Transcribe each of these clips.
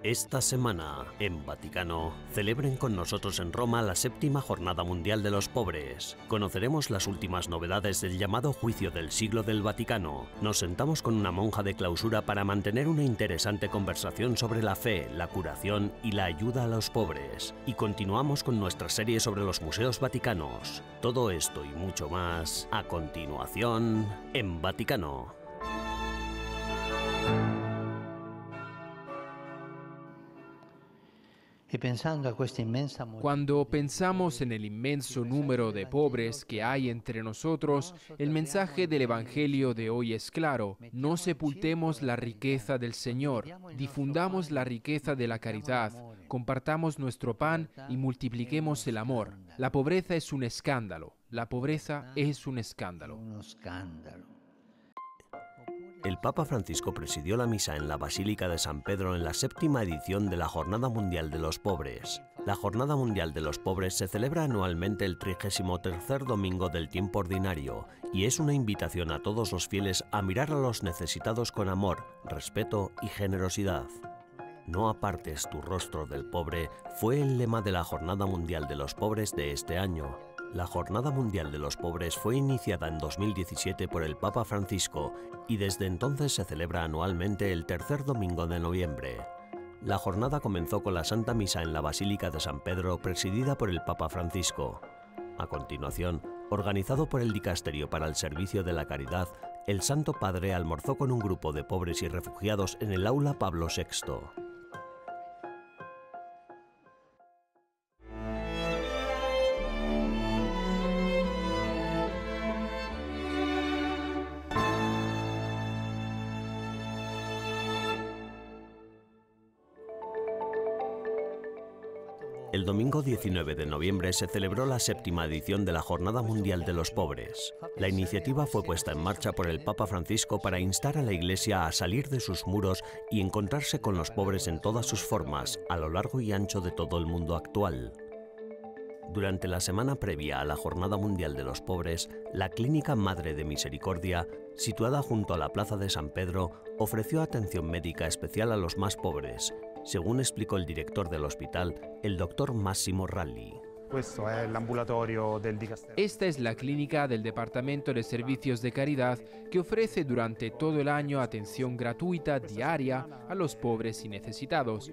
Esta semana, en Vaticano, celebren con nosotros en Roma la 7ª Jornada Mundial de los Pobres. Conoceremos las últimas novedades del llamado Juicio del Siglo del Vaticano. Nos sentamos con una monja de clausura para mantener una interesante conversación sobre la fe, la curación y la ayuda a los pobres. Y continuamos con nuestra serie sobre los museos vaticanos. Todo esto y mucho más, a continuación, en Vaticano. Cuando pensamos en el inmenso número de pobres que hay entre nosotros, el mensaje del Evangelio de hoy es claro: no sepultemos la riqueza del Señor, difundamos la riqueza de la caridad, compartamos nuestro pan y multipliquemos el amor. La pobreza es un escándalo, la pobreza es un escándalo. El Papa Francisco presidió la misa en la Basílica de San Pedro en la 7ª edición de la Jornada Mundial de los Pobres. La Jornada Mundial de los Pobres se celebra anualmente el 33º domingo del tiempo ordinario y es una invitación a todos los fieles a mirar a los necesitados con amor, respeto y generosidad. No apartes tu rostro del pobre fue el lema de la Jornada Mundial de los Pobres de este año. La Jornada Mundial de los Pobres fue iniciada en 2017 por el Papa Francisco y desde entonces se celebra anualmente el tercer domingo de noviembre. La jornada comenzó con la Santa Misa en la Basílica de San Pedro, presidida por el Papa Francisco. A continuación, organizado por el Dicasterio para el Servicio de la Caridad, el Santo Padre almorzó con un grupo de pobres y refugiados en el Aula Pablo VI. El domingo 19 de noviembre se celebró la 7ª edición de la Jornada Mundial de los Pobres. La iniciativa fue puesta en marcha por el Papa Francisco para instar a la Iglesia a salir de sus muros y encontrarse con los pobres en todas sus formas, a lo largo y ancho de todo el mundo actual. Durante la semana previa a la Jornada Mundial de los Pobres, la Clínica Madre de Misericordia, situada junto a la Plaza de San Pedro, ofreció atención médica especial a los más pobres, según explicó el director del hospital, el doctor Massimo Ralli. Esta es la clínica del Departamento de Servicios de Caridad que ofrece durante todo el año atención gratuita diaria a los pobres y necesitados.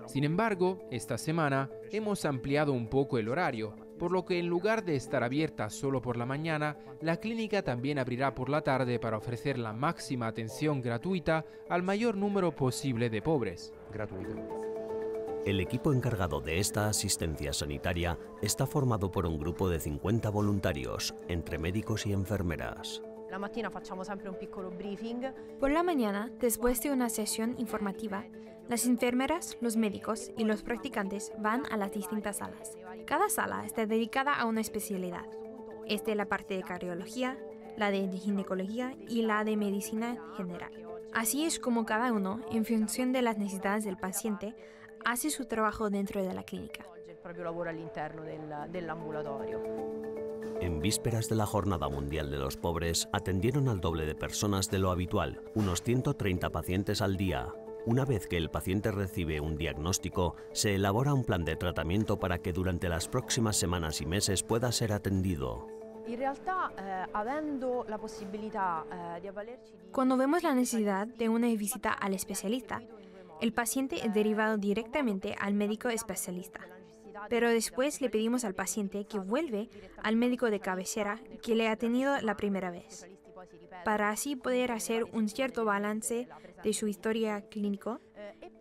Sin embargo, esta semana hemos ampliado un poco el horario, por lo que en lugar de estar abierta solo por la mañana, la clínica también abrirá por la tarde para ofrecer la máxima atención gratuita al mayor número posible de pobres. El equipo encargado de esta asistencia sanitaria está formado por un grupo de 50 voluntarios, entre médicos y enfermeras. Por la mañana, después de una sesión informativa, las enfermeras, los médicos y los practicantes van a las distintas salas. Cada sala está dedicada a una especialidad. Es de la parte de cardiología, la de ginecología y la de medicina general. Así es como cada uno, en función de las necesidades del paciente, hace su trabajo dentro de la clínica. En vísperas de la Jornada Mundial de los Pobres, atendieron al doble de personas de lo habitual, unos 130 pacientes al día. Una vez que el paciente recibe un diagnóstico, se elabora un plan de tratamiento para que durante las próximas semanas y meses pueda ser atendido. Cuando vemos la necesidad de una visita al especialista, el paciente es derivado directamente al médico especialista. Pero después le pedimos al paciente que vuelva al médico de cabecera que le ha atendido la primera vez, para así poder hacer un cierto balance de su historia clínica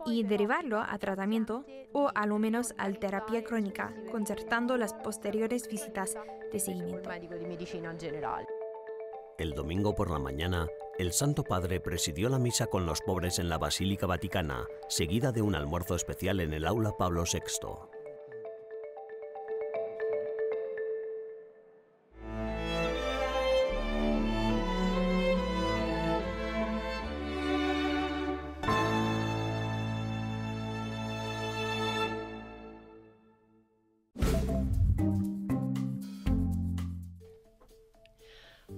y derivarlo a tratamiento o a lo menos a terapia crónica, concertando las posteriores visitas de seguimiento. El domingo por la mañana, el Santo Padre presidió la misa con los pobres en la Basílica Vaticana, seguida de un almuerzo especial en el Aula Pablo VI.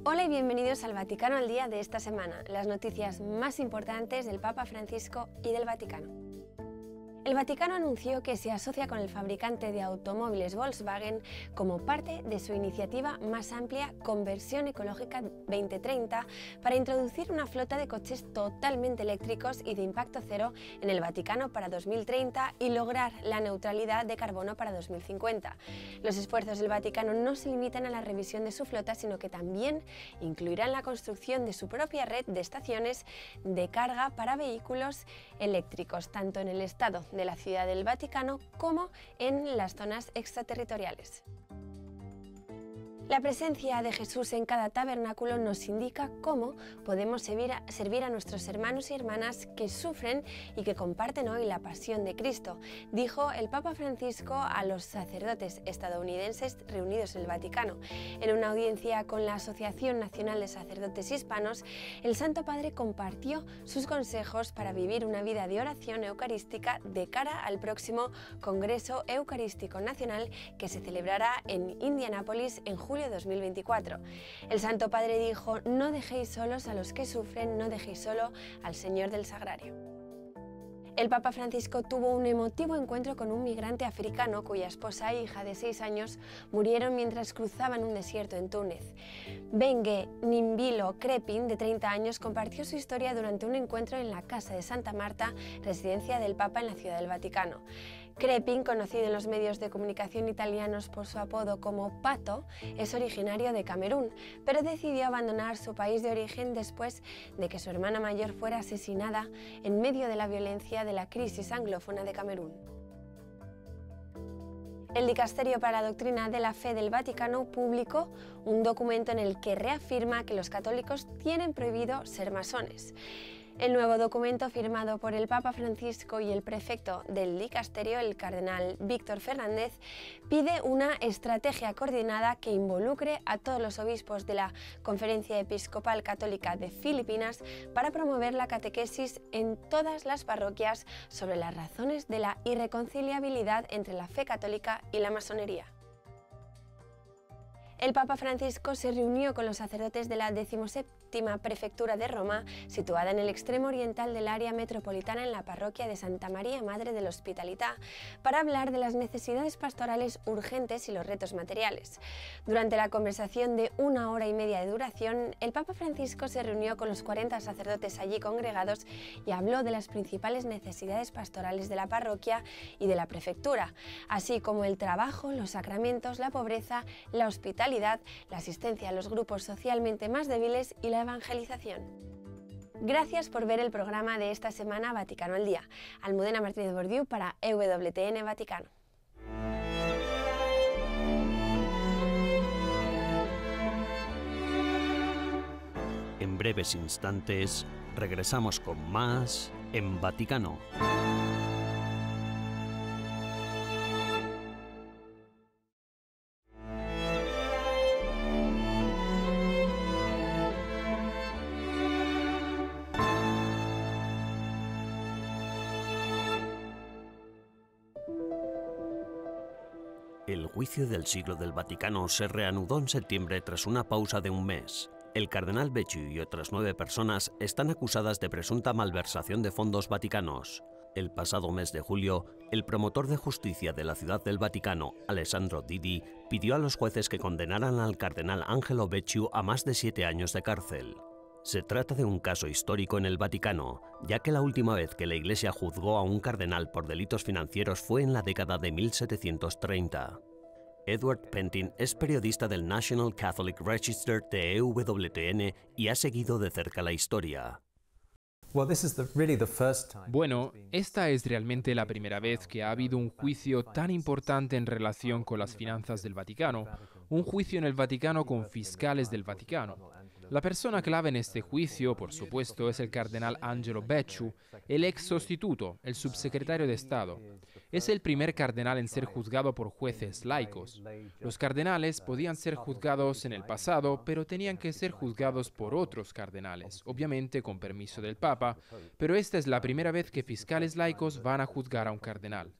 Hola y bienvenidos al Vaticano al Día de esta semana, las noticias más importantes del Papa Francisco y del Vaticano. el Vaticano anunció que se asocia con el fabricante de automóviles Volkswagen como parte de su iniciativa más amplia Conversión Ecológica 2030 para introducir una flota de coches totalmente eléctricos y de impacto cero en el Vaticano para 2030 y lograr la neutralidad de carbono para 2050. Los esfuerzos del Vaticano no se limitan a la revisión de su flota, sino que también incluirán la construcción de su propia red de estaciones de carga para vehículos eléctricos, tanto en el estado de la Ciudad del Vaticano como en las zonas extraterritoriales. La presencia de Jesús en cada tabernáculo nos indica cómo podemos servir a nuestros hermanos y hermanas que sufren y que comparten hoy la pasión de Cristo, dijo el Papa Francisco a los sacerdotes estadounidenses reunidos en el Vaticano. En una audiencia con la Asociación Nacional de Sacerdotes Hispanos, el Santo Padre compartió sus consejos para vivir una vida de oración eucarística de cara al próximo Congreso Eucarístico Nacional que se celebrará en Indianápolis en julio de 2024. El Santo Padre dijo: no dejéis solos a los que sufren, no dejéis solo al Señor del Sagrario. El Papa Francisco tuvo un emotivo encuentro con un migrante africano cuya esposa e hija de 6 años murieron mientras cruzaban un desierto en Túnez. Bengue Nimbilo Crepin, de 30 años, compartió su historia durante un encuentro en la Casa de Santa Marta, residencia del Papa en la Ciudad del Vaticano. Crepin, conocido en los medios de comunicación italianos por su apodo como Pato, es originario de Camerún, pero decidió abandonar su país de origen después de que su hermana mayor fuera asesinada en medio de la violencia de la crisis anglófona de Camerún. El Dicasterio para la Doctrina de la Fe del Vaticano publicó un documento en el que reafirma que los católicos tienen prohibido ser masones. El nuevo documento, firmado por el Papa Francisco y el prefecto del dicasterio, el cardenal Víctor Fernández, pide una estrategia coordinada que involucre a todos los obispos de la Conferencia Episcopal Católica de Filipinas para promover la catequesis en todas las parroquias sobre las razones de la irreconciliabilidad entre la fe católica y la masonería. El Papa Francisco se reunió con los sacerdotes de la 17ª prefectura de Roma, situada en el extremo oriental del área metropolitana en la parroquia de Santa María Madre de la Hospitalità, para hablar de las necesidades pastorales urgentes y los retos materiales. Durante la conversación de 1 hora y media de duración, el Papa Francisco se reunió con los 40 sacerdotes allí congregados y habló de las principales necesidades pastorales de la parroquia y de la prefectura, así como el trabajo, los sacramentos, la pobreza, la hospitalidad, la asistencia a los grupos socialmente más débiles y la evangelización. Gracias por ver el programa de esta semana Vaticano al Día. Almudena Martínez Bordiú para EWTN Vaticano. En breves instantes regresamos con más en Vaticano. El juicio del siglo del Vaticano se reanudó en septiembre tras una pausa de un mes. El cardenal Becciu y otras 9 personas están acusadas de presunta malversación de fondos vaticanos. El pasado mes de julio, el promotor de justicia de la Ciudad del Vaticano, Alessandro Didi, pidió a los jueces que condenaran al cardenal Angelo Becciu a más de 7 años de cárcel. Se trata de un caso histórico en el Vaticano, ya que la última vez que la Iglesia juzgó a un cardenal por delitos financieros fue en la década de 1730. Edward Pentin es periodista del National Catholic Register de EWTN y ha seguido de cerca la historia. Bueno, esta es realmente la primera vez que ha habido un juicio tan importante en relación con las finanzas del Vaticano, un juicio en el Vaticano con fiscales del Vaticano. La persona clave en este juicio, por supuesto, es el cardenal Angelo Becciu, el ex sustituto, el subsecretario de Estado. Es el primer cardenal en ser juzgado por jueces laicos. Los cardenales podían ser juzgados en el pasado, pero tenían que ser juzgados por otros cardenales, obviamente con permiso del Papa, pero esta es la primera vez que fiscales laicos van a juzgar a un cardenal.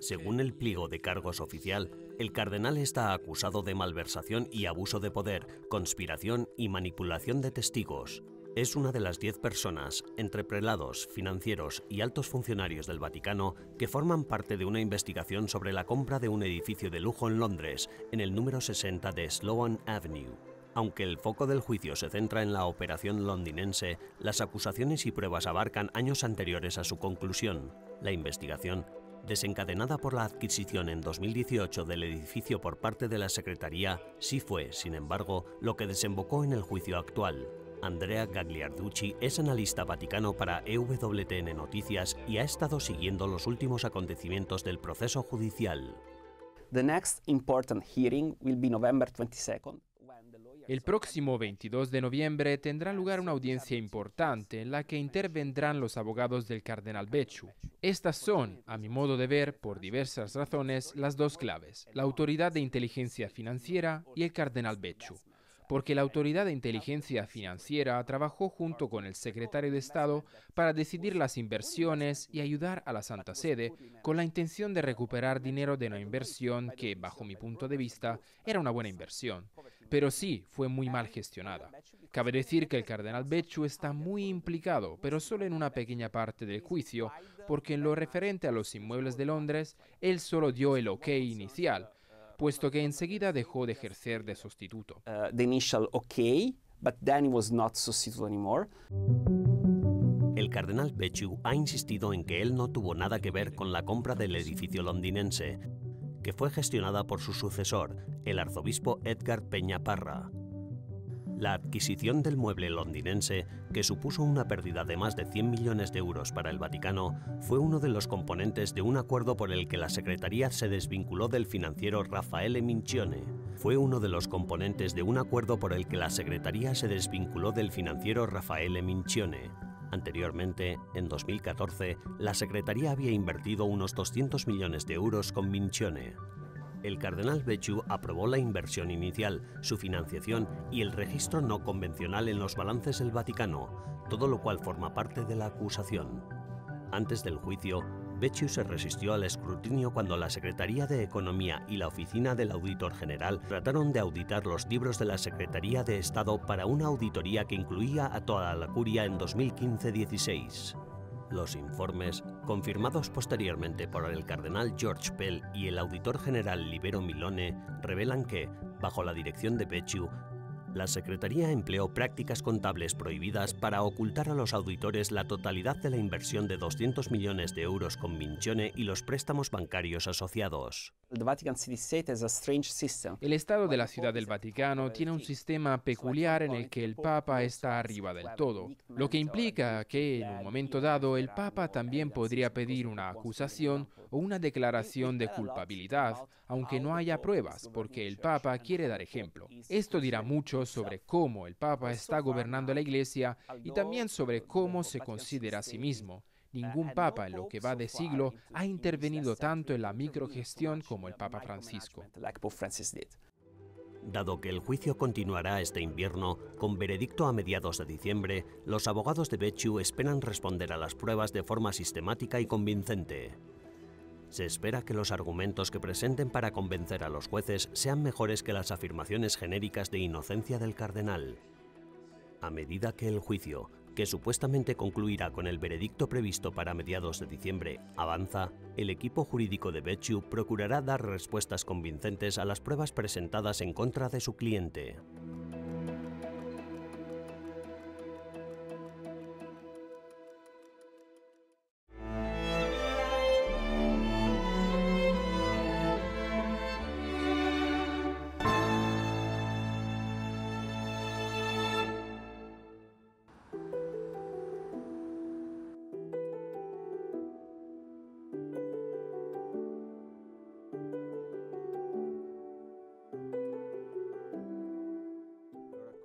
Según el pliego de cargos oficial, el cardenal está acusado de malversación y abuso de poder, conspiración y manipulación de testigos. Es una de las 10 personas, entre prelados, financieros y altos funcionarios del Vaticano, que forman parte de una investigación sobre la compra de un edificio de lujo en Londres, en el número 60 de Sloane Avenue. Aunque el foco del juicio se centra en la operación londinense, las acusaciones y pruebas abarcan años anteriores a su conclusión. La investigación, desencadenada por la adquisición en 2018 del edificio por parte de la Secretaría, sí fue, sin embargo, lo que desembocó en el juicio actual. Andrea Gagliarducci es analista vaticano para EWTN Noticias y ha estado siguiendo los últimos acontecimientos del proceso judicial. The next important hearing will be November 22nd. El próximo 22 de noviembre tendrá lugar una audiencia importante en la que intervendrán los abogados del cardenal Becciu. Estas son, a mi modo de ver, por diversas razones, las dos claves: la Autoridad de Inteligencia Financiera y el cardenal Becciu. Porque la Autoridad de Inteligencia Financiera trabajó junto con el secretario de Estado para decidir las inversiones y ayudar a la Santa Sede con la intención de recuperar dinero de una inversión que, bajo mi punto de vista, era una buena inversión, pero sí fue muy mal gestionada. Cabe decir que el cardenal Becciu está muy implicado, pero solo en una pequeña parte del juicio, porque en lo referente a los inmuebles de Londres, él solo dio el ok inicial, puesto que enseguida dejó de ejercer de sustituto. The initial okay, but then he was not substitute anymore. El cardenal Becciu ha insistido en que él no tuvo nada que ver con la compra del edificio londinense, que fue gestionada por su sucesor, el arzobispo Edgar Peña Parra. La adquisición del mueble londinense, que supuso una pérdida de más de 100 millones de euros para el Vaticano, fue uno de los componentes de un acuerdo por el que la Secretaría se desvinculó del financiero Raffaele Mincione. Fue uno de los componentes de un acuerdo por el que la Secretaría se desvinculó del financiero Raffaele Mincione. Anteriormente, en 2014, la Secretaría había invertido unos 200 millones de euros con Mincione. El cardenal Becciu aprobó la inversión inicial, su financiación y el registro no convencional en los balances del Vaticano, todo lo cual forma parte de la acusación. Antes del juicio, Becciu se resistió al escrutinio cuando la Secretaría de Economía y la Oficina del Auditor General trataron de auditar los libros de la Secretaría de Estado para una auditoría que incluía a toda la curia en 2015-16. Los informes, confirmados posteriormente por el cardenal George Pell y el auditor general Libero Milone, revelan que, bajo la dirección de Becciu, la Secretaría empleó prácticas contables prohibidas para ocultar a los auditores la totalidad de la inversión de 200 millones de euros con Mincione y los préstamos bancarios asociados. El Estado de la Ciudad del Vaticano tiene un sistema peculiar en el que el Papa está arriba del todo, lo que implica que en un momento dado el Papa también podría pedir una acusación o una declaración de culpabilidad, aunque no haya pruebas, porque el Papa quiere dar ejemplo. Esto dirá mucho sobre cómo el Papa está gobernando la Iglesia y también sobre cómo se considera a sí mismo. Ningún papa en lo que va de siglo ha intervenido tanto en la microgestión como el Papa Francisco. Dado que el juicio continuará este invierno, con veredicto a mediados de diciembre, los abogados de Becciu esperan responder a las pruebas de forma sistemática y convincente. Se espera que los argumentos que presenten para convencer a los jueces sean mejores que las afirmaciones genéricas de inocencia del cardenal. A medida que el juicio, que supuestamente concluirá con el veredicto previsto para mediados de diciembre, avanza, el equipo jurídico de Becciu procurará dar respuestas convincentes a las pruebas presentadas en contra de su cliente.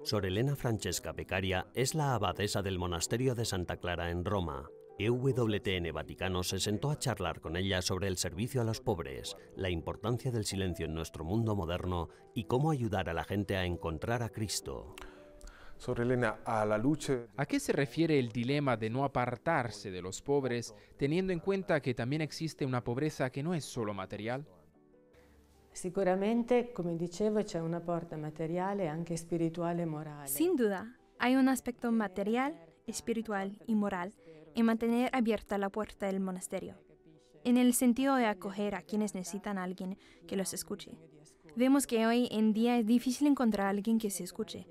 Sor Elena Francesca Beccaria es la abadesa del monasterio de Santa Clara en Roma. EWTN Vaticano se sentó a charlar con ella sobre el servicio a los pobres, la importancia del silencio en nuestro mundo moderno y cómo ayudar a la gente a encontrar a Cristo. Sor Elena, a la luce... ¿A qué se refiere el dilema de no apartarse de los pobres, teniendo en cuenta que también existe una pobreza que no es solo material? Sicuramente, come dicevo, c'è una porta materiale, anche spirituale e morale. Sin duda, Hay un aspecto material, espiritual y moral en mantener abierta la puerta del monasterio, en el sentido de acoger a quienes necesitan a alguien que los escuche. Vemos que hoy en día es difícil encontrar a alguien que se escuche,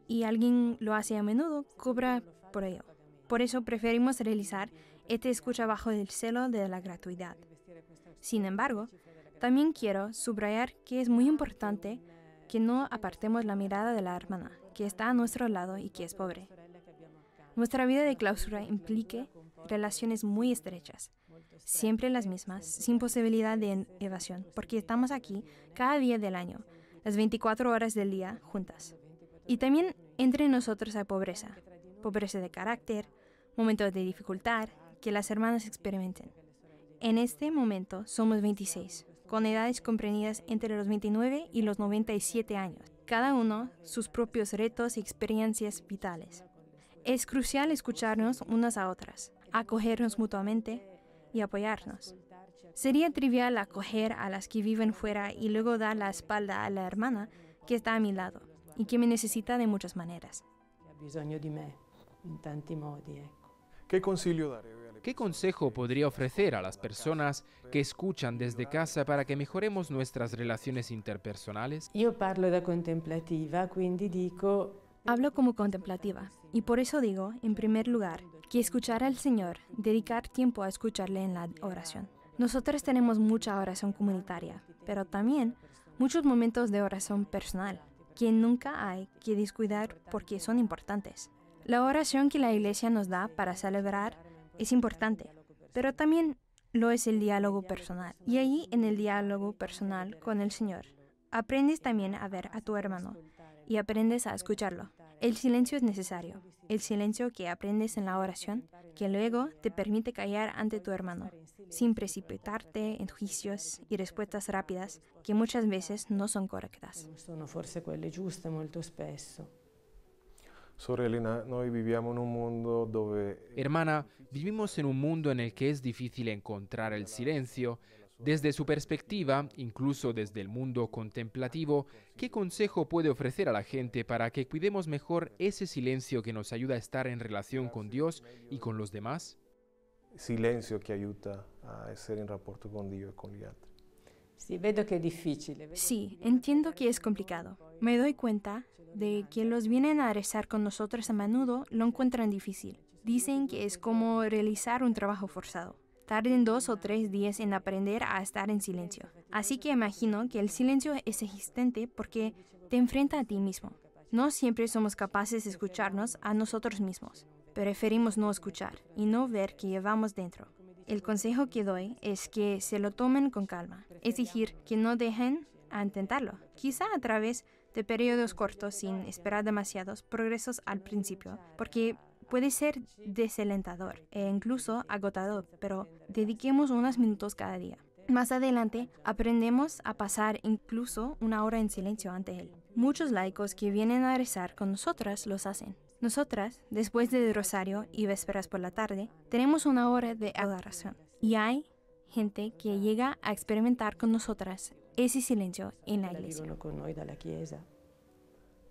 y alguien lo hace a menudo, cobra por ello. Por eso preferimos realizar esta escucha bajo el celo de la gratuidad. Sin embargo, también quiero subrayar que es muy importante que no apartemos la mirada de la hermana, que está a nuestro lado y que es pobre. Nuestra vida de clausura implica relaciones muy estrechas, siempre las mismas, sin posibilidad de evasión, porque estamos aquí cada día del año, las 24 horas del día juntas. Y también entre nosotros hay pobreza, pobreza de carácter, momentos de dificultad que las hermanas experimenten. En este momento somos 26, con edades comprendidas entre los 29 y los 97 años, cada uno sus propios retos y experiencias vitales. Es crucial escucharnos unas a otras, acogernos mutuamente y apoyarnos. Sería trivial acoger a las que viven fuera y luego dar la espalda a la hermana que está a mi lado y que me necesita de muchas maneras. ¿Qué consejo podría ofrecer a las personas que escuchan desde casa para que mejoremos nuestras relaciones interpersonales? Io parlo da contemplativa, quindi dico... Hablo como contemplativa y por eso digo, en primer lugar, que escuchar al Señor, dedicar tiempo a escucharle en la oración. Nosotros tenemos mucha oración comunitaria, pero también muchos momentos de oración personal, que nunca hay que descuidar porque son importantes. La oración que la Iglesia nos da para celebrar es importante, pero también lo es el diálogo personal. Y ahí, en el diálogo personal con el Señor, aprendes también a ver a tu hermano y aprendes a escucharlo. El silencio es necesario, el silencio que aprendes en la oración, que luego te permite callar ante tu hermano, sin precipitarte en juicios y respuestas rápidas que muchas veces no son correctas. Non sono forse quelle giuste molto spesso. Sorellina, noi viviamo in un mondo dove... Hermana, vivimos en un mundo en el que es difícil encontrar el silencio. Desde su perspectiva, incluso desde el mundo contemplativo, ¿qué consejo puede ofrecer a la gente para que cuidemos mejor ese silencio que nos ayuda a estar en relación con Dios y con los demás? Silenzio che aiuta a essere in rapporto con Dio e con gli altri. Sì, vedo che è difficile. Sí, entiendo que es complicado. Me doy cuenta de que los vienen a rezar con nosotros a menudo lo encuentran difícil. Dicen que es como realizar un trabajo forzado. Tarden 2 o 3 días en aprender a estar en silencio. Así que imagino que el silencio es existente porque te enfrenta a ti mismo. No siempre somos capaces de escucharnos a nosotros mismos. Preferimos no escuchar y no ver qué llevamos dentro. El consejo que doy es que se lo tomen con calma, es decir, que no dejen a intentarlo, quizá a través de periodos cortos sin esperar demasiados progresos al principio, porque puede ser desalentador e incluso agotador, pero dediquemos unos minutos cada día. Más adelante aprendemos a pasar incluso una hora en silencio ante Él. Muchos laicos que vienen a rezar con nosotras los hacen. Nosotras, después del rosario y vísperas por la tarde, tenemos una hora de adoración. Y hay gente que llega a experimentar con nosotras ese silencio en la iglesia.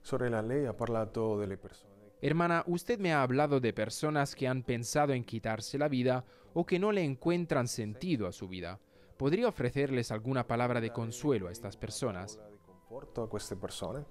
Sorella, lei ha parlato delle persone. Hermana, usted me ha hablado de personas que han pensado en quitarse la vida o que no le encuentran sentido a su vida. ¿Podría ofrecerles alguna palabra de consuelo a estas personas? Di conforto a queste persone.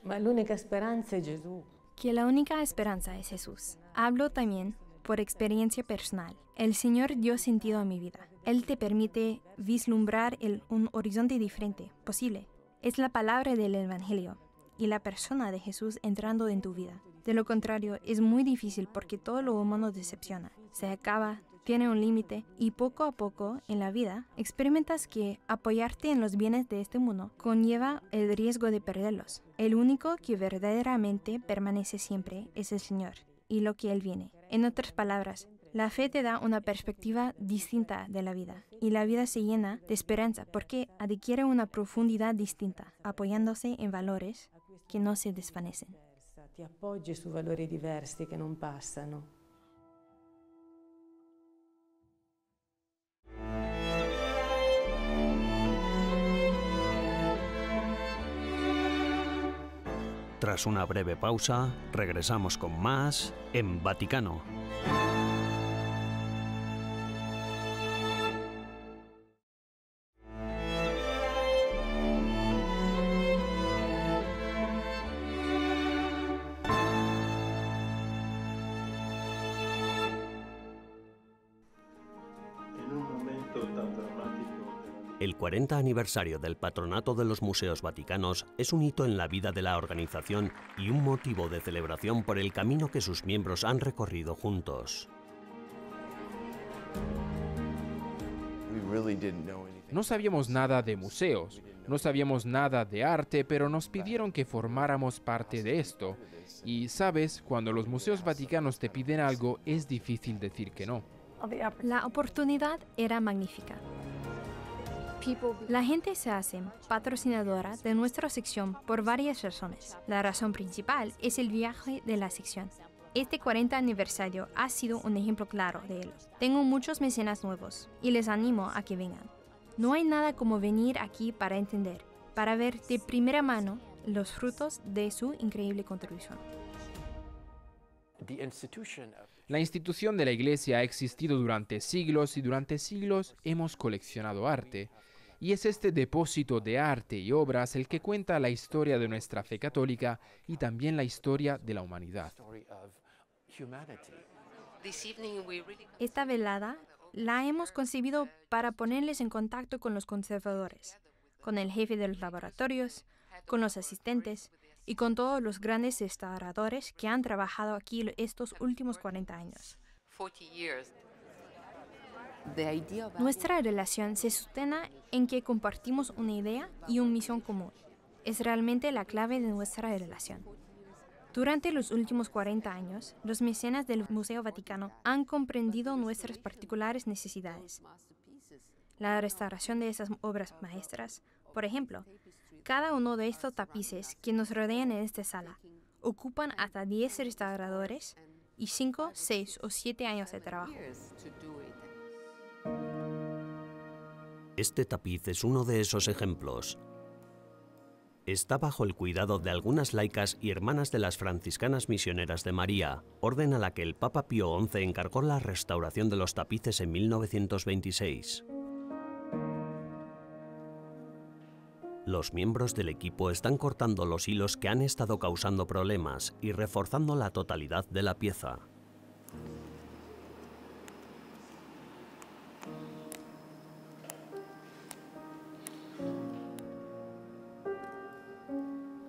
Ma l'unica speranza è Gesù. Que la única esperanza es Jesús. Hablo también por experiencia personal. El Señor dio sentido a mi vida. Él te permite vislumbrar un horizonte diferente, posible. Es la palabra del Evangelio y la persona de Jesús entrando en tu vida. De lo contrario, es muy difícil porque todo lo humano decepciona, se acaba, tiene un límite y poco a poco en la vida experimentas que apoyarte en los bienes de este mundo conlleva el riesgo de perderlos. El único que verdaderamente permanece siempre es el Señor y lo que Él viene. En otras palabras, la fe te da una perspectiva distinta de la vida y la vida se llena de esperanza porque adquiere una profundidad distinta, apoyándose en valores que no se desvanecen. Ti appoggi su valori diversi che non passano. Tras una breve pausa, regresamos con más en Vaticano. El 40 aniversario del Patronato de los Museos Vaticanos es un hito en la vida de la organización y un motivo de celebración por el camino que sus miembros han recorrido juntos. No sabíamos nada de museos, no sabíamos nada de arte, pero nos pidieron que formáramos parte de esto. Y sabes, cuando los museos vaticanos te piden algo, es difícil decir que no. La oportunidad era magnífica. La gente se hace patrocinadora de nuestra sección por varias razones. La razón principal es el viaje de la sección. Este 40 aniversario ha sido un ejemplo claro de ello. Tengo muchos mecenas nuevos y les animo a que vengan. No hay nada como venir aquí para entender, para ver de primera mano los frutos de su increíble contribución. La institución de la Iglesia ha existido durante siglos y durante siglos hemos coleccionado arte. Y es este depósito de arte y obras el que cuenta la historia de nuestra fe católica y también la historia de la humanidad. Esta velada la hemos concebido para ponerles en contacto con los conservadores, con el jefe de los laboratorios, con los asistentes y con todos los grandes restauradores que han trabajado aquí estos últimos 40 años. Nuestra relación se sustenta en que compartimos una idea y una misión común. Es realmente la clave de nuestra relación. Durante los últimos 40 años, los mecenas del Museo Vaticano han comprendido nuestras particulares necesidades. La restauración de esas obras maestras, por ejemplo, cada uno de estos tapices que nos rodean en esta sala ocupan hasta 10 restauradores y 5, 6 o 7 años de trabajo. Este tapiz es uno de esos ejemplos. Está bajo el cuidado de algunas laicas y hermanas de las franciscanas misioneras de María, orden a la que el Papa Pío XI encargó la restauración de los tapices en 1926. Los miembros del equipo están cortando los hilos que han estado causando problemas y reforzando la totalidad de la pieza.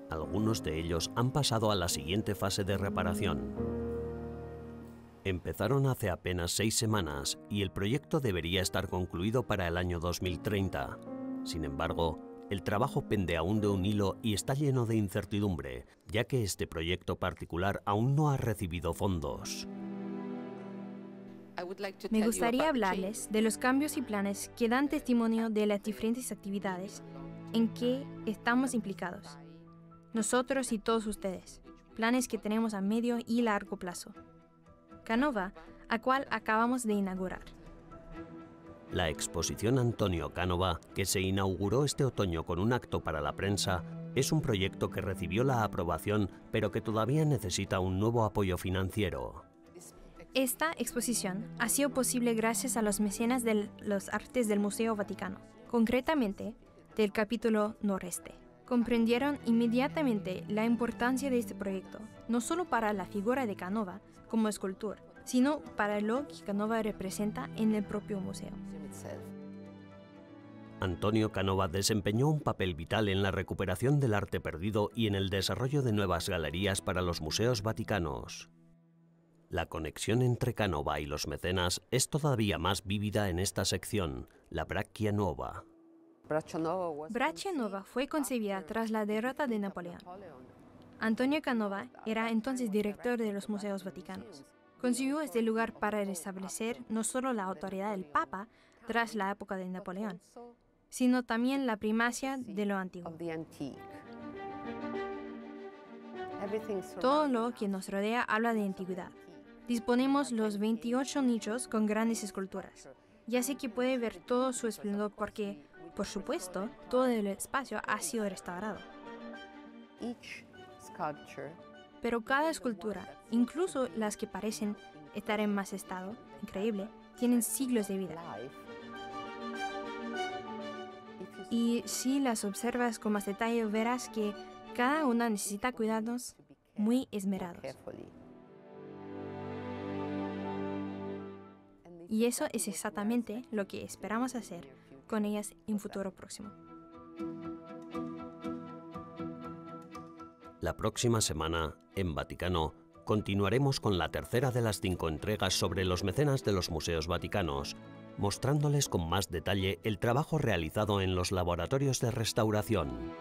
Algunos de ellos han pasado a la siguiente fase de reparación. Empezaron hace apenas 6 semanas y el proyecto debería estar concluido para el año 2030. Sin embargo, el trabajo pende aún de un hilo y está lleno de incertidumbre, ya que este proyecto particular aún no ha recibido fondos. Me gustaría hablarles de los cambios y planes que dan testimonio de las diferentes actividades en que estamos implicados. Nosotros y todos ustedes, planes que tenemos a medio y largo plazo. Canova, a cual acabamos de inaugurar. La exposición Antonio Canova, que se inauguró este otoño con un acto para la prensa, es un proyecto que recibió la aprobación, pero que todavía necesita un nuevo apoyo financiero. Esta exposición ha sido posible gracias a los mecenas de los artes del Museo Vaticano, concretamente del capítulo noreste. Comprendieron inmediatamente la importancia de este proyecto, no solo para la figura de Canova como escultor, sino para lo que Canova representa en el propio museo. Antonio Canova desempeñó un papel vital en la recuperación del arte perdido y en el desarrollo de nuevas galerías para los museos vaticanos. La conexión entre Canova y los mecenas es todavía más vívida en esta sección, la Braccia Nuova. Braccia Nuova fue concebida tras la derrota de Napoleón. Antonio Canova era entonces director de los museos vaticanos. Concibió este lugar para restablecer no solo la autoridad del Papa tras la época de Napoleón, sino también la primacia de lo antiguo. Todo lo que nos rodea habla de antigüedad. Disponemos los 28 nichos con grandes esculturas. Ya sé que puede ver todo su esplendor porque, por supuesto, todo el espacio ha sido restaurado. Pero cada escultura, incluso las que parecen estar en más estado, increíble, tienen siglos de vida. Y si las observas con más detalle, verás que cada una necesita cuidados muy esmerados. Y eso es exactamente lo que esperamos hacer con ellas en futuro próximo. La próxima semana, en Vaticano, continuaremos con la tercera de las 5 entregas sobre los mecenas de los museos vaticanos, mostrándoles con más detalle el trabajo realizado en los laboratorios de restauración.